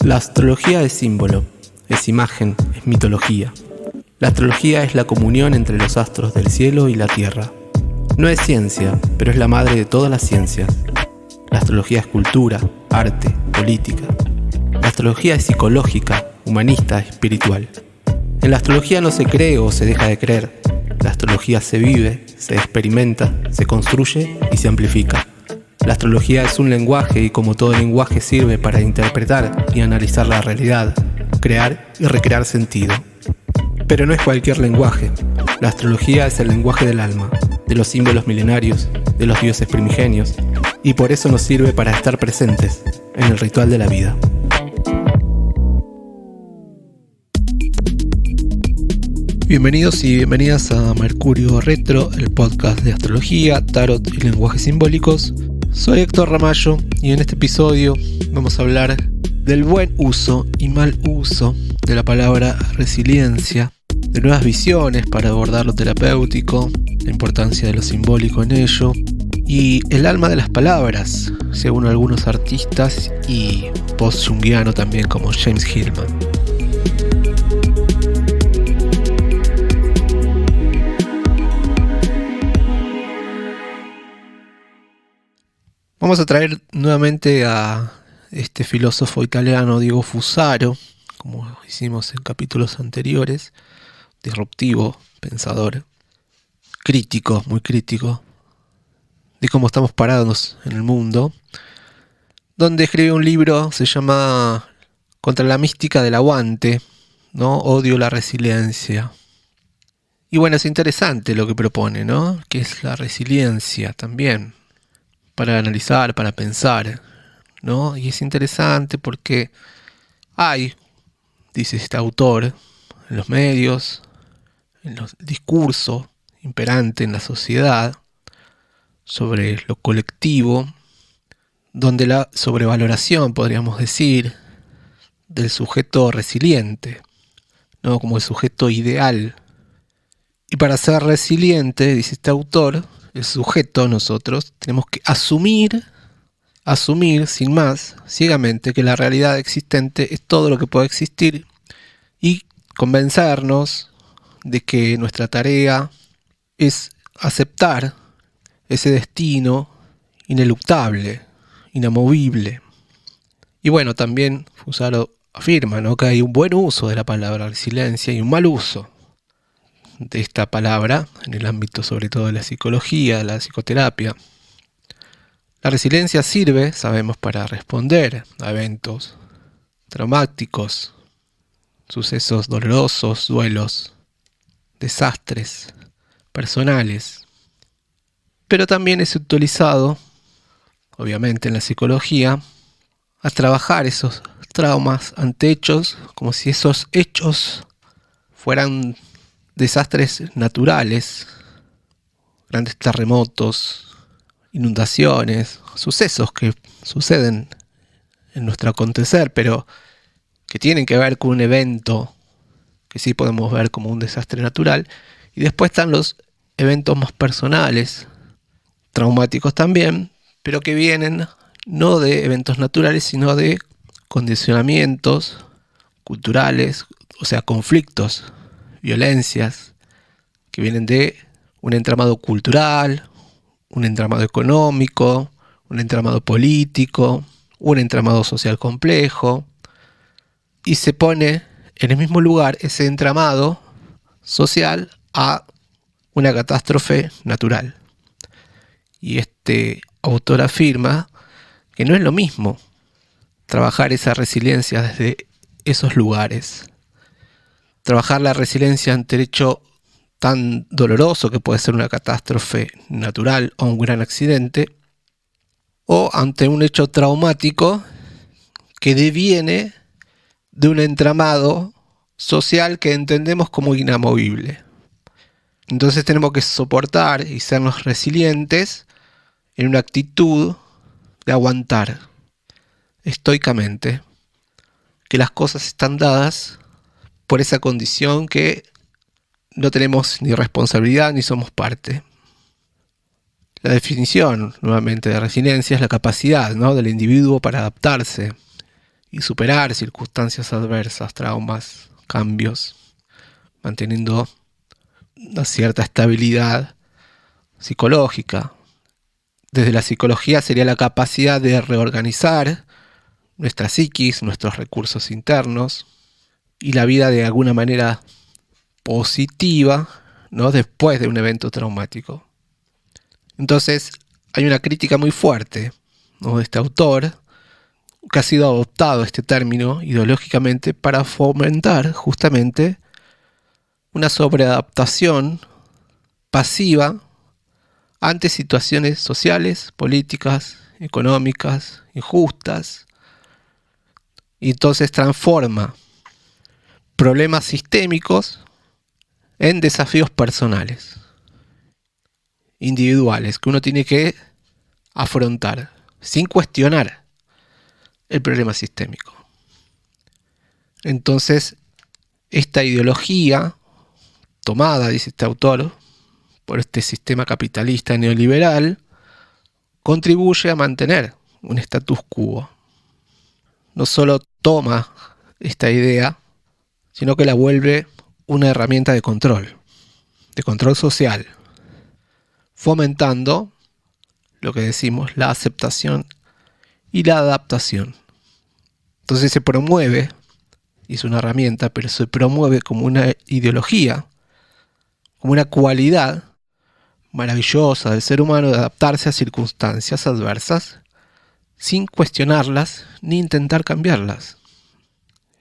La astrología es símbolo, es imagen, es mitología. La astrología es la comunión entre los astros del cielo y la tierra. No es ciencia, pero es la madre de todas las ciencias. La astrología es cultura, arte, política. La astrología es psicológica, humanista, espiritual. En la astrología no se cree o se deja de creer. La astrología se vive, se experimenta, se construye y se amplifica. La astrología es un lenguaje y como todo lenguaje sirve para interpretar y analizar la realidad, crear y recrear sentido. Pero no es cualquier lenguaje. La astrología es el lenguaje del alma, de los símbolos milenarios, de los dioses primigenios, y por eso nos sirve para estar presentes en el ritual de la vida. Bienvenidos y bienvenidas a Mercurio Retro, el podcast de astrología, tarot y lenguajes simbólicos. Soy Héctor Ramallo y en este episodio vamos a hablar del buen uso y mal uso de la palabra resiliencia, de nuevas visiones para abordar lo terapéutico, la importancia de lo simbólico en ello y el alma de las palabras, según algunos artistas y post-junguiano también como James Hillman. Vamos a traer nuevamente a este filósofo italiano Diego Fusaro, como hicimos en capítulos anteriores, disruptivo, pensador, crítico, muy crítico, de cómo estamos parados en el mundo, donde escribe un libro, se llama Contra la mística del aguante, ¿no? Odio la resiliencia. Y bueno, es interesante lo que propone, ¿no? Que es la resiliencia también, para analizar, para pensar, ¿no? Y es interesante porque hay, dice este autor, en los medios, en los discursos imperante en la sociedad sobre lo colectivo, donde la sobrevaloración, podríamos decir, del sujeto resiliente, ¿no? Como el sujeto ideal. Y para ser resiliente, dice este autor, el sujeto, nosotros, tenemos que asumir sin más, ciegamente, que la realidad existente es todo lo que puede existir y convencernos de que nuestra tarea es aceptar ese destino ineluctable, inamovible. Y bueno, también Fusaro afirma, ¿no?, que hay un buen uso de la palabra resiliencia y un mal uso de esta palabra en el ámbito sobre todo de la psicología, de la psicoterapia. La resiliencia sirve, sabemos, para responder a eventos traumáticos, sucesos dolorosos, duelos, desastres personales. Pero también es utilizado, obviamente en la psicología, a trabajar esos traumas ante hechos como si esos hechos fueran desastres naturales, grandes terremotos, inundaciones, sucesos que suceden en nuestro acontecer, pero que tienen que ver con un evento que sí podemos ver como un desastre natural. Y después están los eventos más personales, traumáticos también, pero que vienen no de eventos naturales, sino de condicionamientos culturales, o sea, conflictos, violencias, que vienen de un entramado cultural, un entramado económico, un entramado político, un entramado social complejo, y se pone en el mismo lugar ese entramado social a una catástrofe natural. Y este autor afirma que no es lo mismo trabajar esa resiliencia desde esos lugares. Trabajar la resiliencia ante el hecho tan doloroso que puede ser una catástrofe natural o un gran accidente, o ante un hecho traumático que deviene de un entramado social que entendemos como inamovible. Entonces tenemos que soportar y sernos resilientes en una actitud de aguantar estoicamente que las cosas están dadas por esa condición que no tenemos ni responsabilidad ni somos parte. La definición, nuevamente, de resiliencia es la capacidad, ¿no?, del individuo para adaptarse y superar circunstancias adversas, traumas, cambios, manteniendo una cierta estabilidad psicológica. Desde la psicología sería la capacidad de reorganizar nuestra psiquis, nuestros recursos internos y la vida de alguna manera positiva, ¿no? Después de un evento traumático. Entonces, hay una crítica muy fuerte, ¿no?, de este autor, que ha sido adoptado este término ideológicamente para fomentar justamente una sobreadaptación pasiva ante situaciones sociales, políticas, económicas, injustas, y entonces transforma problemas sistémicos en desafíos personales, individuales, que uno tiene que afrontar sin cuestionar el problema sistémico. Entonces, esta ideología tomada, dice este autor, por este sistema capitalista neoliberal, contribuye a mantener un status quo. No solo toma esta idea, sino que la vuelve una herramienta de control social, fomentando lo que decimos, la aceptación y la adaptación. Entonces se promueve, y es una herramienta, pero se promueve como una ideología, como una cualidad maravillosa del ser humano de adaptarse a circunstancias adversas sin cuestionarlas ni intentar cambiarlas.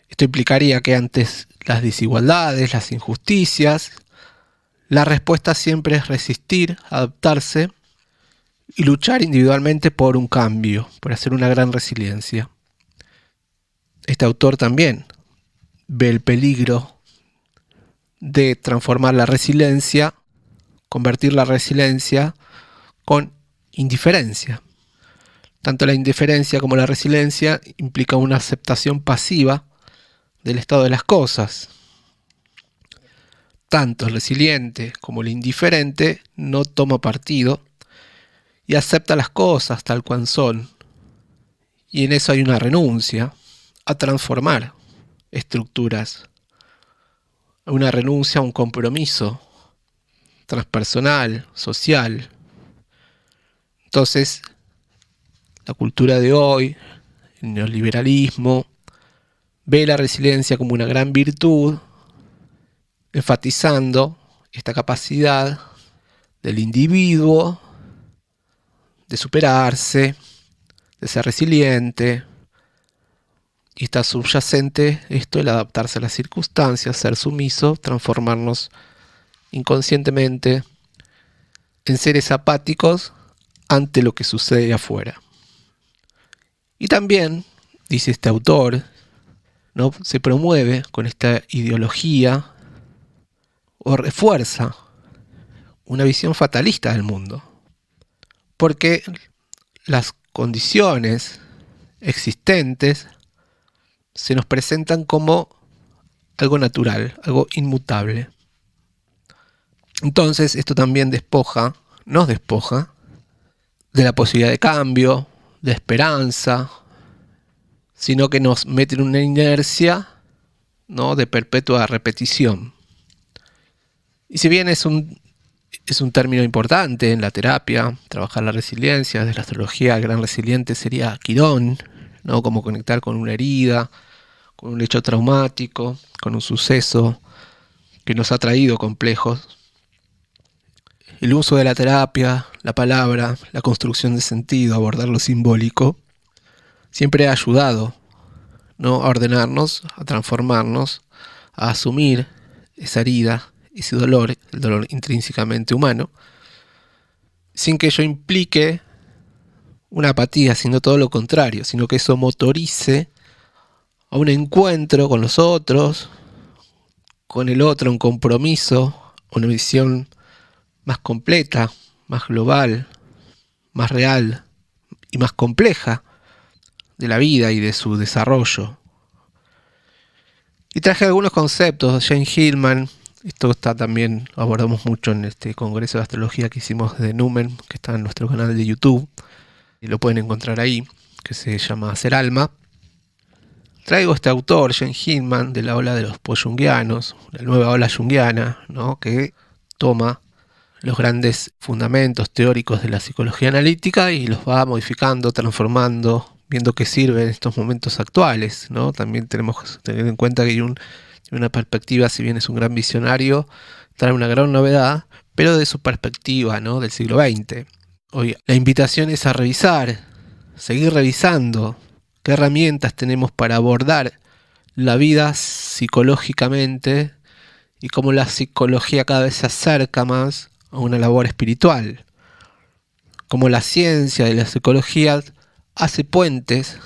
Esto implicaría que ante las desigualdades, las injusticias, la respuesta siempre es resistir, adaptarse y luchar individualmente por un cambio, por hacer una gran resiliencia. Este autor también ve el peligro de transformar la resiliencia, convertir la resiliencia con indiferencia. Tanto la indiferencia como la resiliencia implica una aceptación pasiva del estado de las cosas. Tanto el resiliente como el indiferente no toma partido y acepta las cosas tal cual son. Y en eso hay una renuncia a transformar estructuras, una renuncia a un compromiso transpersonal, social. Entonces, la cultura de hoy, el neoliberalismo, ve la resiliencia como una gran virtud, enfatizando esta capacidad del individuo de superarse, de ser resiliente, y está subyacente esto, el adaptarse a las circunstancias, ser sumiso, transformarnos inconscientemente en seres apáticos ante lo que sucede afuera. Y también, dice este autor, ¿no?, se promueve con esta ideología o refuerza una visión fatalista del mundo, porque las condiciones existentes se nos presentan como algo natural, algo inmutable. Entonces esto también nos despoja de la posibilidad de cambio, de esperanza, sino que nos mete en una inercia, ¿no?, de perpetua repetición. Y si bien es un término importante en la terapia, trabajar la resiliencia, desde la astrología el gran resiliente sería Quirón, ¿no?, como conectar con una herida, con un hecho traumático, con un suceso que nos ha traído complejos. El uso de la terapia, la palabra, la construcción de sentido, abordar lo simbólico, siempre ha ayudado, ¿no?, a ordenarnos, a transformarnos, a asumir esa herida, ese dolor, el dolor intrínsecamente humano, sin que ello implique una apatía, sino todo lo contrario, sino que eso motorice a un encuentro con los otros, con el otro, un compromiso, una visión más completa, más global, más real y más compleja de la vida y de su desarrollo. Y traje algunos conceptos. Jane Hillman, esto está también, lo abordamos mucho en este congreso de astrología que hicimos de Numen, que está en nuestro canal de YouTube, y lo pueden encontrar ahí, que se llama Ser Alma. traigo este autor, Jane Hinman, de la ola de los post-jungianos, la nueva ola junguiana, ¿no? Que toma los grandes fundamentos teóricos de la psicología analítica y los va modificando, transformando, viendo qué sirve en estos momentos actuales, ¿no? También tenemos que tener en cuenta que Jung, de una perspectiva, si bien es un gran visionario, trae una gran novedad, pero de su perspectiva, ¿no? Del siglo XX. Hoy la invitación es a revisar, seguir revisando qué herramientas tenemos para abordar la vida psicológicamente y cómo la psicología cada vez se acerca más a una labor espiritual. Cómo la ciencia de la psicología hace puentes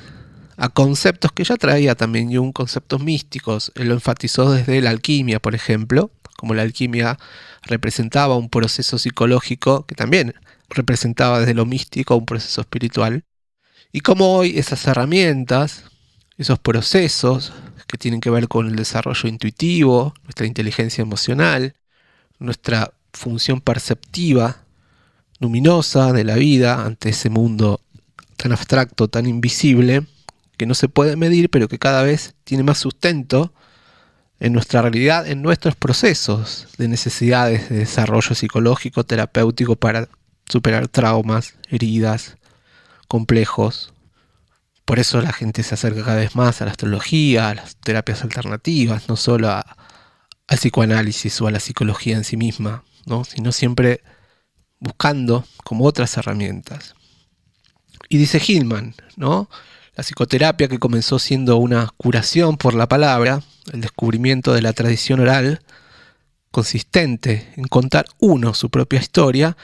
a conceptos que ya traía también Jung, conceptos místicos. Él lo enfatizó desde la alquimia, por ejemplo, como la alquimia representaba un proceso psicológico que también representaba desde lo místico un proceso espiritual. Y cómo hoy esas herramientas, esos procesos que tienen que ver con el desarrollo intuitivo, nuestra inteligencia emocional, nuestra función perceptiva, luminosa de la vida ante ese mundo tan abstracto, tan invisible, que no se puede medir, pero que cada vez tiene más sustento en nuestra realidad, en nuestros procesos de necesidades de desarrollo psicológico, terapéutico para superar traumas, heridas, complejos. Por eso la gente se acerca cada vez más a la astrología, a las terapias alternativas, no solo al psicoanálisis o a la psicología en sí misma, ¿no? Sino siempre buscando como otras herramientas. Y dice Hillman, ¿no? La psicoterapia, que comenzó siendo una curación por la palabra, el descubrimiento de la tradición oral, consistente en contar uno su propia historia,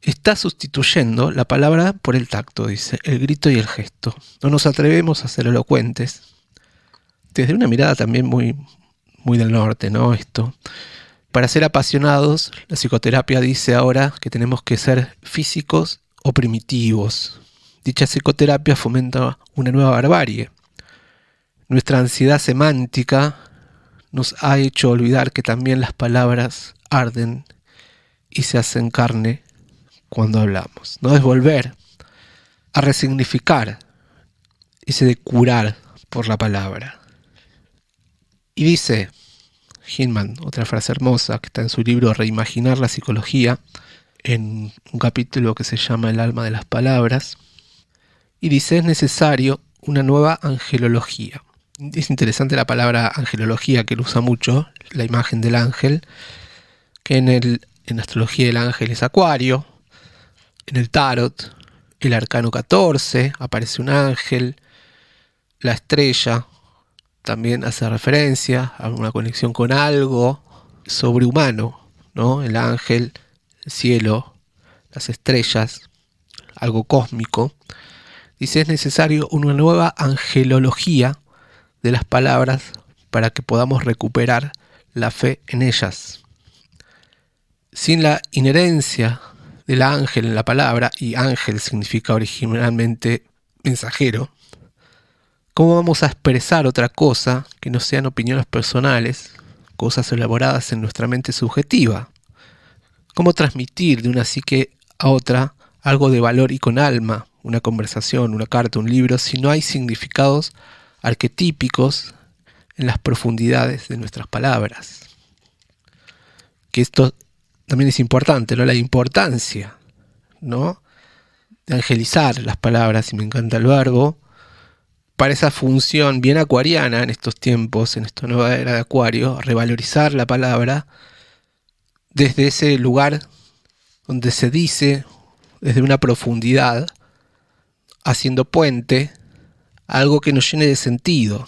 está sustituyendo la palabra por el tacto, dice, el grito y el gesto. No nos atrevemos a ser elocuentes. Desde una mirada también muy del norte, ¿no? Esto. Para ser apasionados, la psicoterapia dice ahora que tenemos que ser físicos o primitivos. Dicha psicoterapia fomenta una nueva barbarie. Nuestra ansiedad semántica nos ha hecho olvidar que también las palabras arden y se hacen carne cuando hablamos. No es volver a resignificar ese de curar por la palabra. Y dice Hillman, otra frase hermosa que está en su libro Reimaginar la psicología, en un capítulo que se llama El alma de las palabras, y dice: es necesario una nueva angelología. Es interesante la palabra angelología, que él usa mucho, la imagen del ángel, que en astrología el ángel es Acuario, en el tarot, el arcano 14, aparece un ángel, la estrella también hace referencia a una conexión con algo sobrehumano, ¿no? El ángel, el cielo, las estrellas, algo cósmico. Dice: es necesario una nueva angelología de las palabras para que podamos recuperar la fe en ellas. Sin la inherencia del ángel en la palabra, y ángel significa originalmente mensajero, ¿cómo vamos a expresar otra cosa que no sean opiniones personales, cosas elaboradas en nuestra mente subjetiva? ¿Cómo transmitir de una psique a otra algo de valor y con alma, una conversación, una carta, un libro, si no hay significados arquetípicos en las profundidades de nuestras palabras? Que esto también es importante, ¿no? La importancia, ¿no?, de angelizar las palabras, y me encanta el verbo, para esa función bien acuariana en estos tiempos, en esta nueva era de Acuario, revalorizar la palabra desde ese lugar donde se dice desde una profundidad, haciendo puente a algo que nos llene de sentido.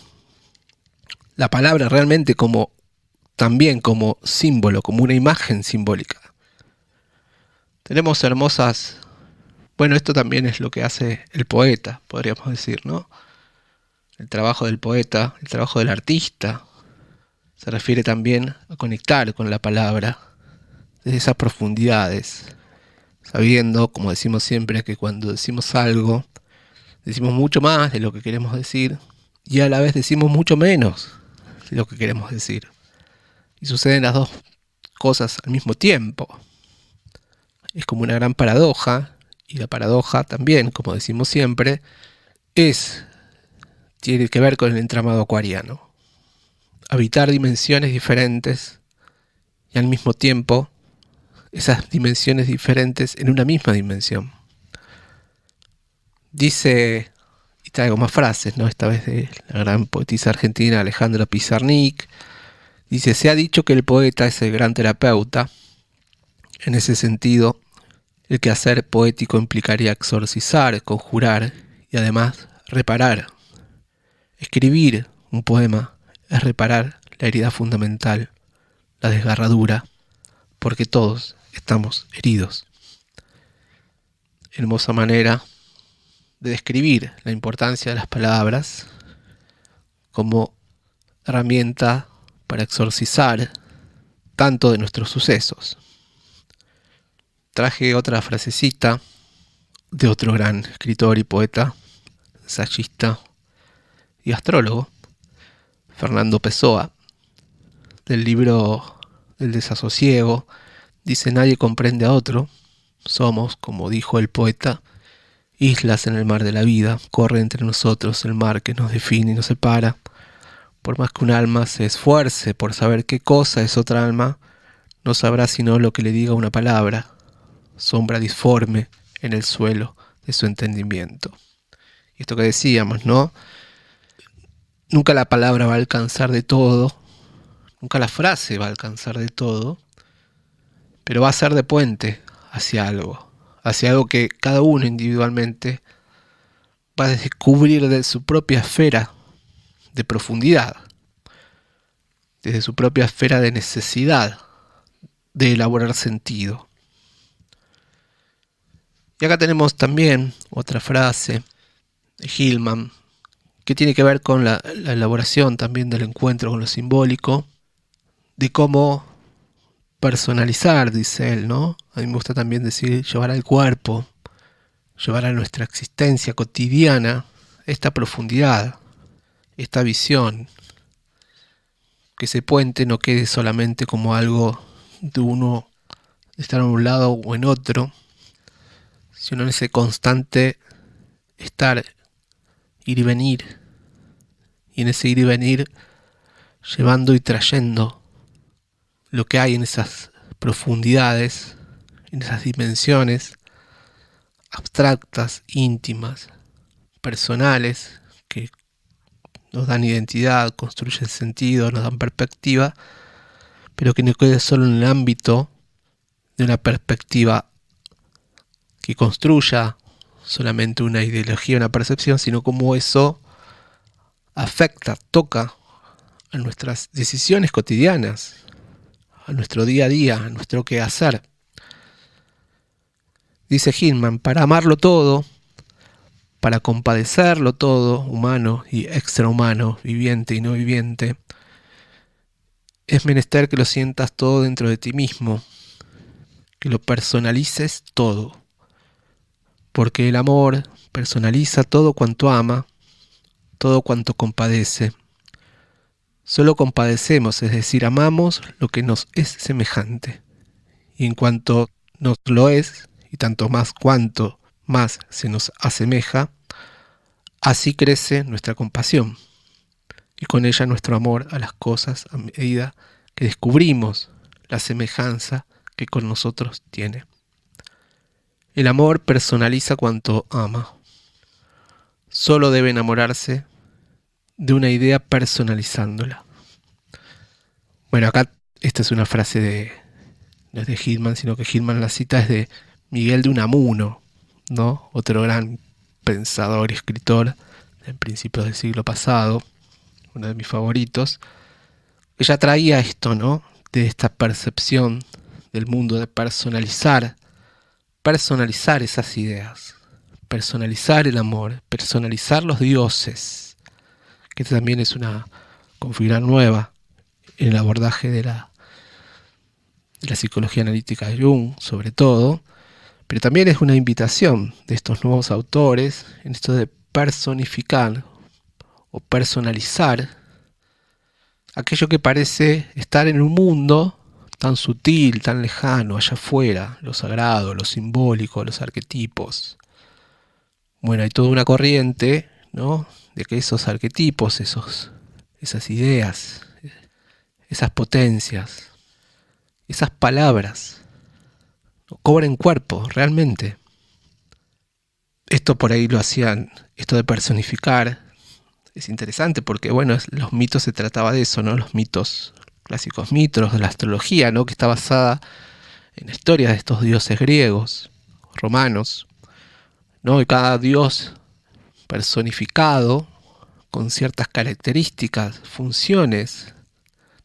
La palabra realmente también como símbolo, como una imagen simbólica. Tenemos hermosas... Bueno, esto también es lo que hace el poeta, podríamos decir, ¿no? El trabajo del poeta, el trabajo del artista, se refiere también a conectar con la palabra desde esas profundidades, sabiendo, como decimos siempre, que cuando decimos algo, decimos mucho más de lo que queremos decir, y a la vez decimos mucho menos de lo que queremos decir. Y suceden las dos cosas al mismo tiempo. Es como una gran paradoja, y la paradoja también, como decimos siempre, es tiene que ver con el entramado acuariano. Habitar dimensiones diferentes y al mismo tiempo esas dimensiones diferentes en una misma dimensión. Dice, y traigo más frases, ¿no? Esta vez de la gran poetisa argentina Alejandra Pizarnik. Dice, se ha dicho que el poeta es el gran terapeuta. En ese sentido, el quehacer poético implicaría exorcizar, conjurar y además reparar. Escribir un poema es reparar la herida fundamental, la desgarradura, porque todos estamos heridos. Hermosa manera de describir la importancia de las palabras como herramienta para exorcizar tanto de nuestros sucesos. Traje otra frasecita de otro gran escritor y poeta, ensayista y astrólogo, Fernando Pessoa, del libro El desasosiego. Dice, nadie comprende a otro, somos, como dijo el poeta, islas en el mar de la vida, corre entre nosotros el mar que nos define y nos separa. Por más que un alma se esfuerce por saber qué cosa es otra alma, no sabrá sino lo que le diga una palabra, sombra disforme en el suelo de su entendimiento. Y esto que decíamos, ¿no? Nunca la palabra va a alcanzar de todo, nunca la frase va a alcanzar de todo, pero va a ser de puente hacia algo que cada uno individualmente va a descubrir de su propia esfera de profundidad, desde su propia esfera de necesidad de elaborar sentido. Y acá tenemos también otra frase de Hillman que tiene que ver con la elaboración también del encuentro con lo simbólico, de cómo personalizar, dice él, ¿no? A mí me gusta también decir llevar al cuerpo, llevar a nuestra existencia cotidiana esta profundidad, esta visión, que ese puente no quede solamente como algo de uno estar en un lado o en otro, sino en ese constante estar, ir y venir, y en ese ir y venir llevando y trayendo lo que hay en esas profundidades, en esas dimensiones abstractas, íntimas, personales, que nos dan identidad, construyen sentido, nos dan perspectiva, pero que no quede solo en el ámbito de una perspectiva que construya solamente una ideología, una percepción, sino como eso afecta, toca a nuestras decisiones cotidianas, a nuestro día a día, a nuestro quehacer. Dice Hillman, para amarlo todo, para compadecerlo todo, humano y extrahumano, viviente y no viviente, es menester que lo sientas todo dentro de ti mismo, que lo personalices todo, porque el amor personaliza todo cuanto ama, todo cuanto compadece. Solo compadecemos, es decir, amamos lo que nos es semejante, y en cuanto nos lo es, y tanto más cuanto más se nos asemeja, así crece nuestra compasión, y con ella nuestro amor a las cosas a medida que descubrimos la semejanza que con nosotros tiene. El amor personaliza cuanto ama. Solo debe enamorarse de una idea personalizándola. Bueno, acá esta es una frase no es de Hillman, sino que Hillman la cita es de Miguel de Unamuno, ¿no? Otro gran pensador y escritor en principios del siglo pasado, uno de mis favoritos. Ella traía esto, ¿no? De esta percepción del mundo, de personalizar esas ideas, personalizar el amor, personalizar los dioses, que también es una configuración nueva en el abordaje de la psicología analítica de Jung, sobre todo, pero también es una invitación de estos nuevos autores en esto de personificar o personalizar aquello que parece estar en un mundo tan sutil, tan lejano, allá afuera, lo sagrado, lo simbólico, los arquetipos. Bueno, hay toda una corriente, ¿no?, de que esos arquetipos, esas ideas, esas potencias, esas palabras, cobren cuerpo realmente. Esto por ahí lo hacían, esto de personificar, es interesante porque, bueno, los mitos se trataba de eso, ¿no? Los mitos, clásicos mitos de la astrología, ¿no? Que está basada en la historia de estos dioses griegos, romanos, ¿no? Y cada dios personificado con ciertas características, funciones,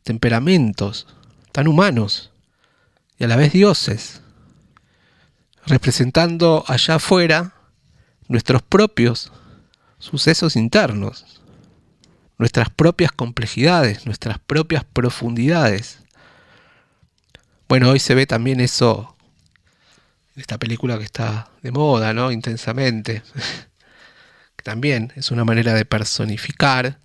temperamentos tan humanos y a la vez dioses, representando allá afuera nuestros propios sucesos internos, nuestras propias complejidades, nuestras propias profundidades. Bueno, hoy se ve también eso en esta película que está de moda, ¿no? Intensamente. Que también es una manera de personificar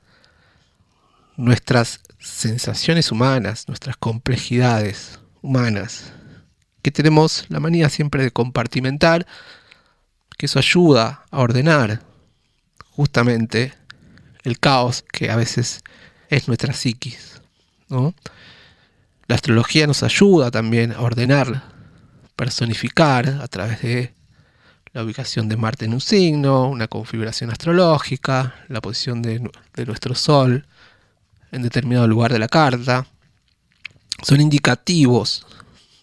nuestras sensaciones humanas, nuestras complejidades humanas, que tenemos la manía siempre de compartimentar, que eso ayuda a ordenar justamente el caos que a veces es nuestra psiquis, ¿no? La astrología nos ayuda también a ordenar, personificar a través de la ubicación de Marte en un signo, una configuración astrológica, la posición de nuestro Sol en determinado lugar de la carta. Son indicativos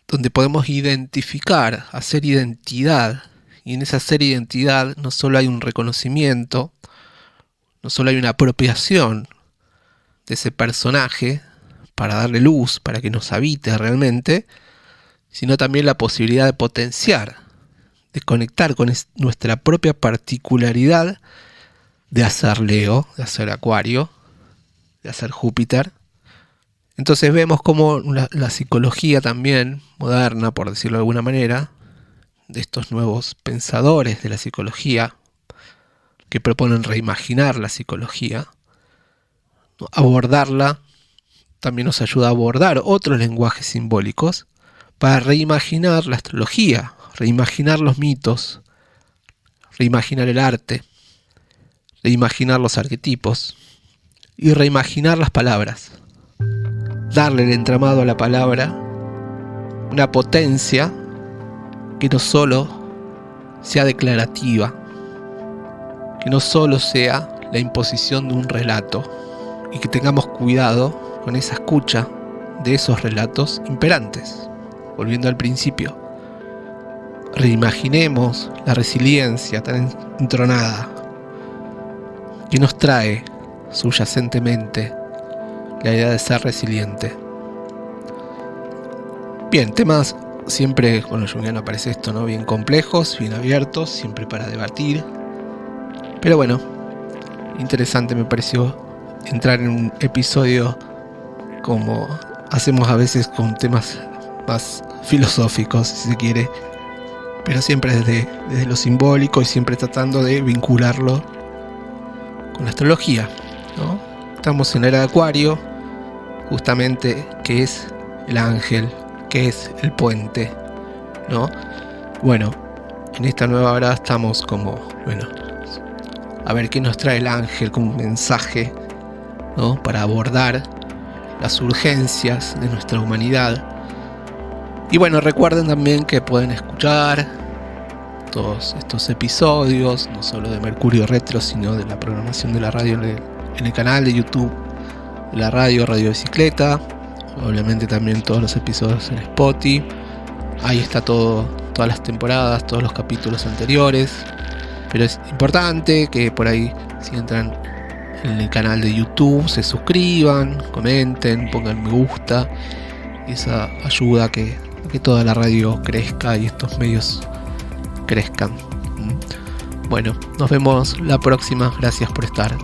donde podemos identificar, hacer identidad. Y en esa hacer identidad no solo hay un reconocimiento, no solo hay una apropiación de ese personaje para darle luz, para que nos habite realmente, sino también la posibilidad de potenciar, de conectar con nuestra propia particularidad de hacer Leo, de hacer Acuario, de hacer Júpiter. Entonces vemos cómo la psicología también moderna, por decirlo de alguna manera, de estos nuevos pensadores de la psicología que proponen reimaginar la psicología, ¿no? Abordarla también nos ayuda a abordar otros lenguajes simbólicos para reimaginar la astrología, reimaginar los mitos, reimaginar el arte, reimaginar los arquetipos y reimaginar las palabras. Darle el entramado a la palabra una potencia que no solo sea declarativa, que no solo sea la imposición de un relato, y que tengamos cuidado con esa escucha de esos relatos imperantes. Volviendo al principio, reimaginemos la resiliencia tan entronada que nos trae subyacentemente la idea de ser resiliente. Bien, temas siempre con los junguianos aparece esto, ¿no? Bien complejos, bien abiertos, siempre para debatir. Pero bueno, interesante me pareció entrar en un episodio como hacemos a veces con temas más filosóficos, si se quiere, pero siempre desde lo simbólico y siempre tratando de vincularlo con la astrología, ¿no? Estamos en la era de Acuario, justamente, que es el ángel, que es el puente, ¿no? Bueno, en esta nueva hora estamos como, bueno, a ver qué nos trae el ángel como un mensaje, ¿no? Para abordar las urgencias de nuestra humanidad. Y bueno, recuerden también que pueden escuchar todos estos episodios, no solo de Mercurio Retro, sino de la programación de la radio en el canal de YouTube de la Radio Bicicleta. Obviamente también todos los episodios en Spotify. Ahí está todo, todas las temporadas, todos los capítulos anteriores. Pero es importante que por ahí, si entran en el canal de YouTube, se suscriban, comenten, pongan me gusta. Y esa ayuda a que toda la radio crezca y estos medios crezcan. Bueno, nos vemos la próxima. Gracias por estar.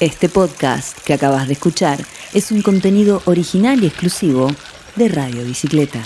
Este podcast que acabas de escuchar es un contenido original y exclusivo de Radio Bicicleta.